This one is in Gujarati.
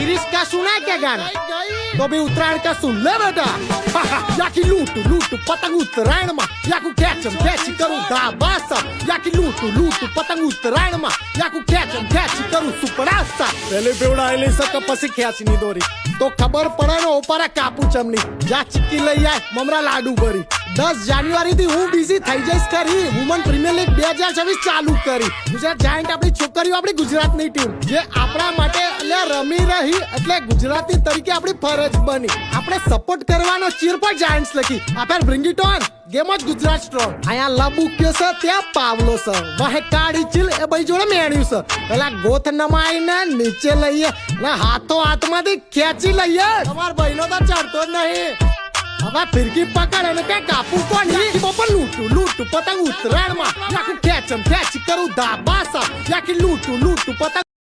गिरीश का सुना है क्या गाना? तो भी उत्तरायण का सुन ले बेटा। याकी लूटू लूटू पतंग उत्तरायण में, याकू खेचम खेची करूं धाबासा, याकी लूटू लूटू पतंग उत्तरायण में, याकू खेचम खेची करूं सुपड़ासा। पहले बेवડાયેલી સક પછી ખેંચની દોરી તો ખબર પડે ને ઓપારા કાપુ ચમની, જા ચીક્કી લઈ આય મમરા લાડુ ભરી। 10 જાન્યુઆરી થી હું બિઝી થઈ જઈશ કરી, વુમન પ્રીમિયર લીગ 2026 ચાલુ કરી। ગુજરાત જાયન્ટ આપણી છોકરીઓ આપણી ગુજરાતની ટીમ જે આપણા માટે એટલે રમી રહી, એટલે ગુજરાતી તરીકે આપણી ફરજ બની। આપણે સપોર્ટ કરવાનો ચીર પર જાયન્ટ્સ લખી, આપણે bring it on game of Gujarat strong. અહીંયા લબુક્યો છે ત્યાં પાવલો છે, વાહે કાળી ચીલ એ ભાઈ જોડે મેણ્યું છે। પેલા ગોથ નમાઈને નીચે લઈએ ને હાથો હાથમાંથી ખેંચી લઈએ। તમાર ભાઈનો તો ચડતો જ નહીં। હવે ફિરકી પકડ અને કઈ કાપું કોણ બપર લૂટું લૂટું પતંગ ઉત્તરાયણમાં, યાકું ખેંચમ ખેંચી કરું ધાબાસા, યાકી લૂટું લૂટું પતંગ